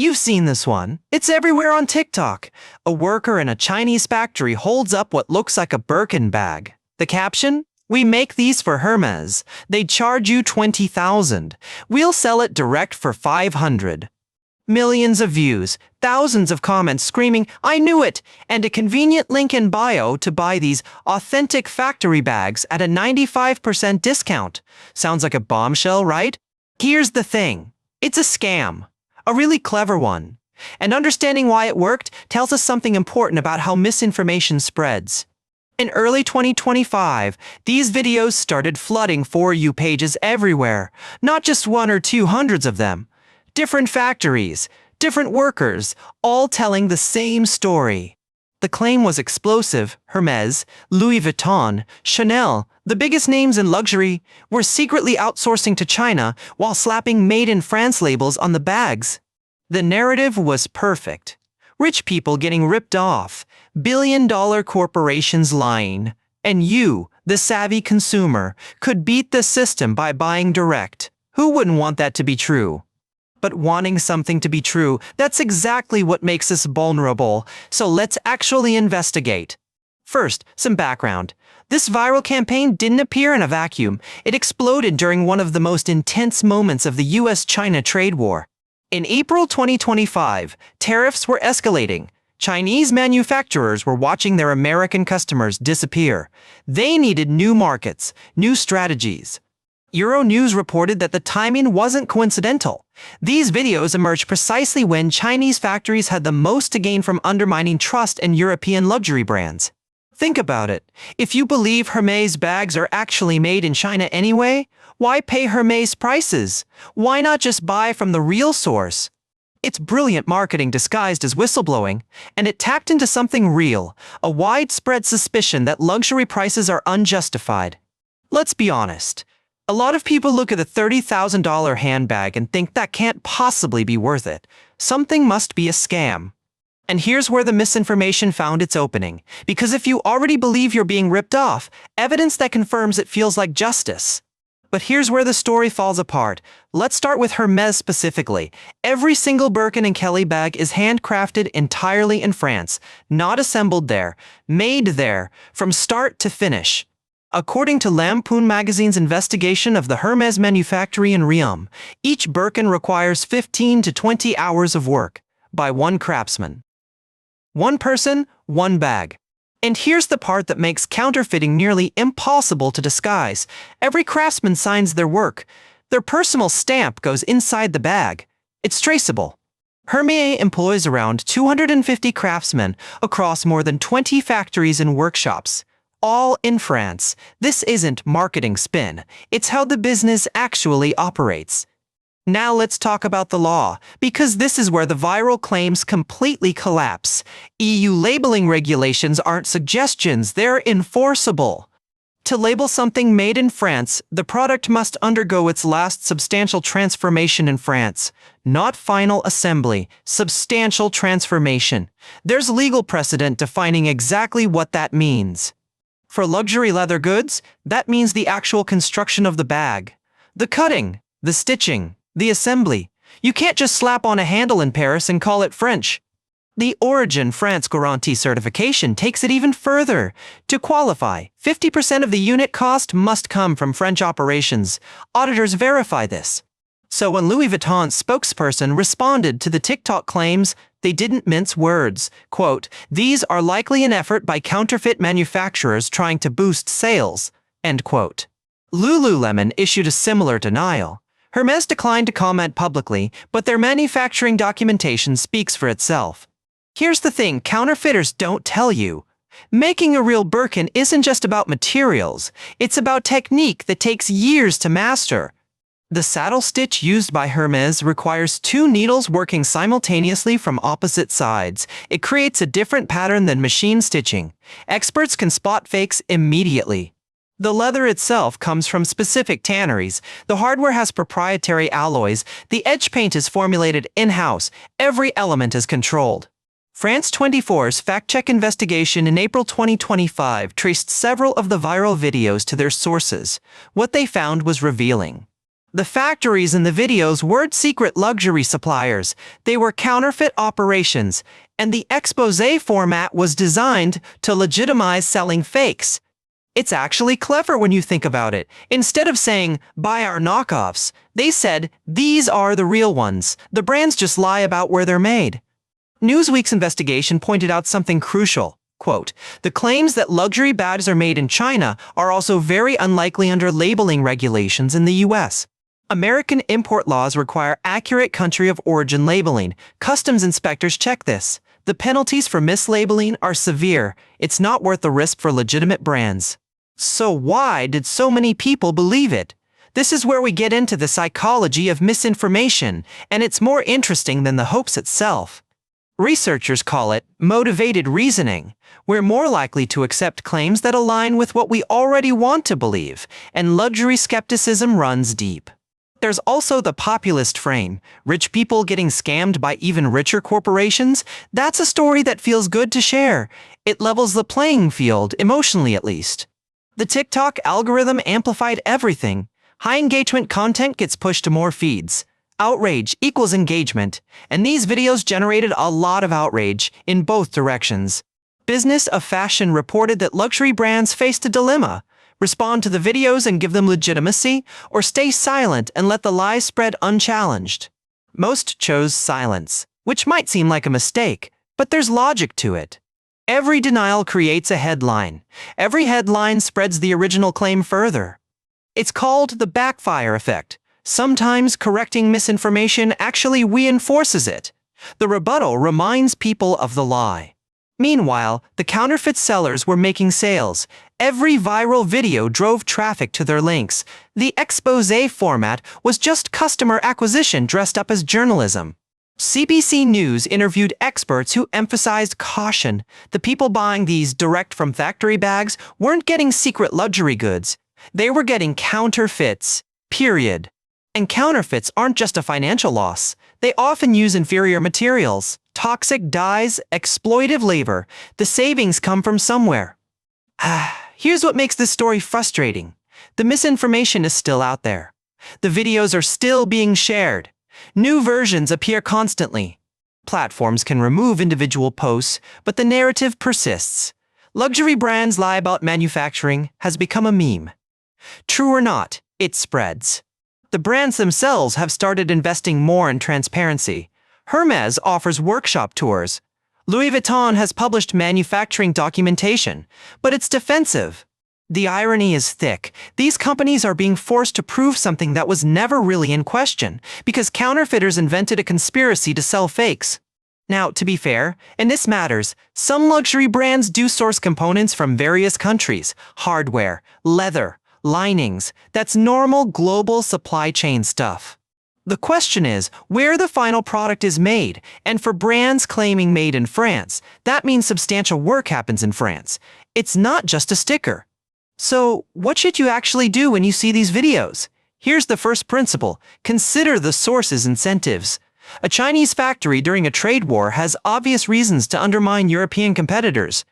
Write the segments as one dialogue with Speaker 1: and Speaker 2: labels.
Speaker 1: You've seen this one. It's everywhere on TikTok. A worker in a Chinese factory holds up what looks like a Birkin bag. The caption? "We make these for Hermès. They charge you 20,000. We'll sell it direct for 500. Millions of views, thousands of comments screaming, "I knew it!" and a convenient link in bio to buy these authentic factory bags at a 95% discount. Sounds like a bombshell, right? Here's the thing. It's a scam. A really clever one. And understanding why it worked tells us something important about how misinformation spreads. In early 2025, these videos started flooding For You pages everywhere, not just one or two hundreds of them. Different factories, different workers, all telling the same story. The claim was explosive. Hermès, Louis Vuitton, Chanel, the biggest names in luxury, were secretly outsourcing to China while slapping Made in France labels on the bags. The narrative was perfect. Rich people getting ripped off, billion-dollar corporations lying, and you, the savvy consumer, could beat the system by buying direct. Who wouldn't want that to be true? But wanting something to be true, that's exactly what makes us vulnerable, so let's actually investigate. First, some background. This viral campaign didn't appear in a vacuum. It exploded during one of the most intense moments of the US-China trade war. In April 2025, tariffs were escalating. Chinese manufacturers were watching their American customers disappear. They needed new markets, new strategies. Euronews reported that the timing wasn't coincidental. These videos emerged precisely when Chinese factories had the most to gain from undermining trust in European luxury brands. Think about it. If you believe Hermès bags are actually made in China anyway, why pay Hermès prices? Why not just buy from the real source? It's brilliant marketing disguised as whistleblowing, and it tapped into something real, a widespread suspicion that luxury prices are unjustified. Let's be honest. A lot of people look at a $30,000 handbag and think that can't possibly be worth it. Something must be a scam. And here's where the misinformation found its opening. Because if you already believe you're being ripped off, evidence that confirms it feels like justice. But here's where the story falls apart. Let's start with Hermès specifically. Every single Birkin and Kelly bag is handcrafted entirely in France, not assembled there, made there, from start to finish. According to Lampoon magazine's investigation of the Hermès manufactory in Riom, each Birkin requires 15 to 20 hours of work by one craftsman. One person, one bag. And here's the part that makes counterfeiting nearly impossible to disguise. Every craftsman signs their work. Their personal stamp goes inside the bag. It's traceable. Hermès employs around 250 craftsmen across more than 20 factories and workshops. All in France. This isn't marketing spin. It's how the business actually operates. Now let's talk about the law, because this is where the viral claims completely collapse. EU labeling regulations aren't suggestions, they're enforceable. To label something made in France, the product must undergo its last substantial transformation in France. Not final assembly, substantial transformation. There's legal precedent defining exactly what that means. For luxury leather goods, that means the actual construction of the bag. The cutting, the stitching, the assembly. You can't just slap on a handle in Paris and call it French. The Origin France Guarantee certification takes it even further. To qualify, 50% of the unit cost must come from French operations. Auditors verify this. So when Louis Vuitton's spokesperson responded to the TikTok claims, they didn't mince words. Quote, "These are likely an effort by counterfeit manufacturers trying to boost sales." End quote. Lululemon issued a similar denial. Hermès declined to comment publicly, but their manufacturing documentation speaks for itself. Here's the thing counterfeiters don't tell you. Making a real Birkin isn't just about materials. It's about technique that takes years to master. The saddle stitch used by Hermès requires two needles working simultaneously from opposite sides. It creates a different pattern than machine stitching. Experts can spot fakes immediately. The leather itself comes from specific tanneries. The hardware has proprietary alloys. The edge paint is formulated in-house. Every element is controlled. France 24's fact-check investigation in April 2025 traced several of the viral videos to their sources. What they found was revealing. The factories in the videos weren't secret luxury suppliers, they were counterfeit operations, and the exposé format was designed to legitimize selling fakes. It's actually clever when you think about it. Instead of saying, buy our knockoffs, they said, these are the real ones. The brands just lie about where they're made. Newsweek's investigation pointed out something crucial. Quote, the claims that luxury bags are made in China are also very unlikely under labeling regulations in the US. American import laws require accurate country of origin labeling. Customs inspectors check this. The penalties for mislabeling are severe. It's not worth the risk for legitimate brands. So why did so many people believe it? This is where we get into the psychology of misinformation, and it's more interesting than the hoax itself. Researchers call it motivated reasoning. We're more likely to accept claims that align with what we already want to believe, and luxury skepticism runs deep. There's also the populist frame, rich people getting scammed by even richer corporations. That's a story that feels good to share. It levels the playing field, emotionally at least. The TikTok algorithm amplified everything. High engagement content gets pushed to more feeds. Outrage equals engagement, and these videos generated a lot of outrage in both directions. Business of Fashion reported that luxury brands faced a dilemma. Respond to the videos and give them legitimacy, or stay silent and let the lies spread unchallenged. Most chose silence, which might seem like a mistake, but there's logic to it. Every denial creates a headline. Every headline spreads the original claim further. It's called the backfire effect. Sometimes correcting misinformation actually reinforces it. The rebuttal reminds people of the lie. Meanwhile, the counterfeit sellers were making sales. Every viral video drove traffic to their links. The exposé format was just customer acquisition dressed up as journalism. CBC News interviewed experts who emphasized caution. The people buying these direct-from-factory bags weren't getting secret luxury goods. They were getting counterfeits, period. And counterfeits aren't just a financial loss. They often use inferior materials, toxic dyes, exploitive labor. The savings come from somewhere. Here's what makes this story frustrating. The misinformation is still out there. The videos are still being shared. New versions appear constantly. Platforms can remove individual posts, but the narrative persists. Luxury brands lie about manufacturing has become a meme. True or not, it spreads. The brands themselves have started investing more in transparency. Hermès offers workshop tours. Louis Vuitton has published manufacturing documentation, but it's defensive. The irony is thick. These companies are being forced to prove something that was never really in question, because counterfeiters invented a conspiracy to sell fakes. Now, to be fair, and this matters, some luxury brands do source components from various countries, hardware, leather, linings. That's normal global supply chain stuff. The question is where the final product is made, and for brands claiming made in France, that means substantial work happens in France. It's not just a sticker. So, what should you actually do when you see these videos? Here's the first principle. Consider the source's incentives. A Chinese factory during a trade war has obvious reasons to undermine European competitors.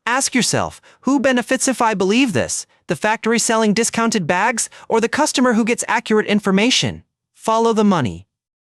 Speaker 1: Ask yourself, who benefits if I believe this? The factory selling discounted bags, or the customer who gets accurate information? Follow the money.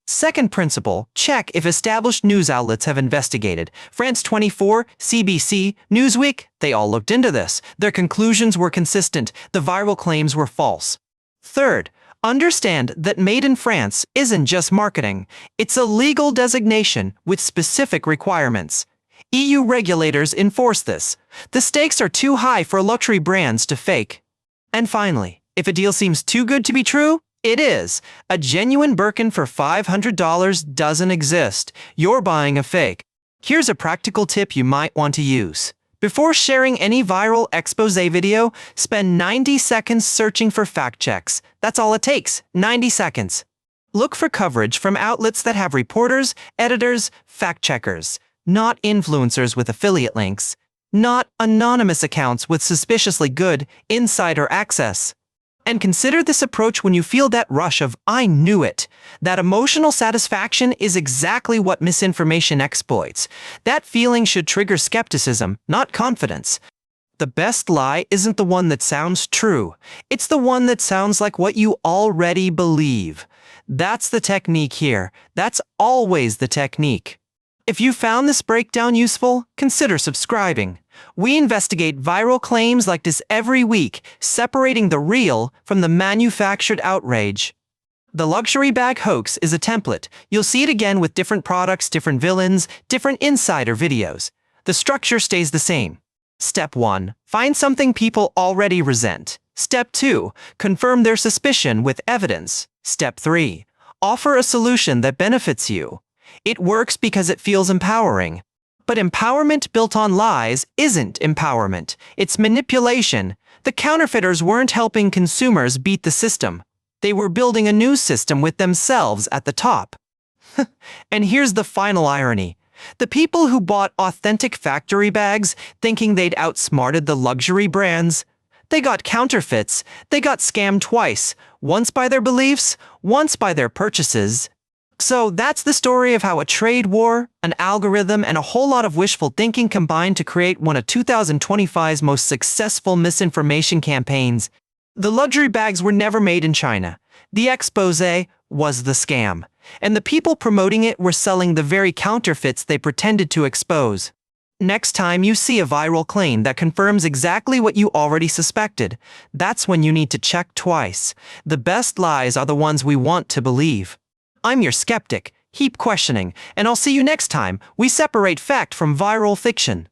Speaker 1: Second principle, check if established news outlets have investigated. France 24, CBC, Newsweek, they all looked into this. Their conclusions were consistent. The viral claims were false. Third, understand that Made in France isn't just marketing. It's a legal designation with specific requirements. EU regulators enforce this. The stakes are too high for luxury brands to fake. And finally, if a deal seems too good to be true, it is. A genuine Birkin for $500 doesn't exist. You're buying a fake. Here's a practical tip you might want to use. Before sharing any viral exposé video, spend 90 seconds searching for fact checks. That's all it takes, 90 seconds. Look for coverage from outlets that have reporters, editors, fact checkers, not influencers with affiliate links, not anonymous accounts with suspiciously good insider access. And consider this approach when you feel that rush of, I knew it. That emotional satisfaction is exactly what misinformation exploits. That feeling should trigger skepticism, not confidence. The best lie isn't the one that sounds true. It's the one that sounds like what you already believe. That's the technique here. That's always the technique. If you found this breakdown useful, consider subscribing. We investigate viral claims like this every week, separating the real from the manufactured outrage. The luxury bag hoax is a template. You'll see it again with different products, different villains, different insider videos. The structure stays the same. Step 1. Find something people already resent. Step 2. Confirm their suspicion with evidence. Step 3. Offer a solution that benefits you. It works because it feels empowering. But empowerment built on lies isn't empowerment. It's manipulation. The counterfeiters weren't helping consumers beat the system. They were building a new system with themselves at the top. And here's the final irony. The people who bought authentic factory bags thinking they'd outsmarted the luxury brands, they got counterfeits. They got scammed twice, once by their beliefs, once by their purchases. So that's the story of how a trade war, an algorithm, and a whole lot of wishful thinking combined to create one of 2025's most successful misinformation campaigns. The luxury bags were never made in China. The Exposé was the scam. And the people promoting it were selling the very counterfeits they pretended to expose. Next time you see a viral claim that confirms exactly what you already suspected, that's when you need to check twice. The best lies are the ones we want to believe. I'm your skeptic, keep questioning, and I'll see you next time we separate fact from viral fiction.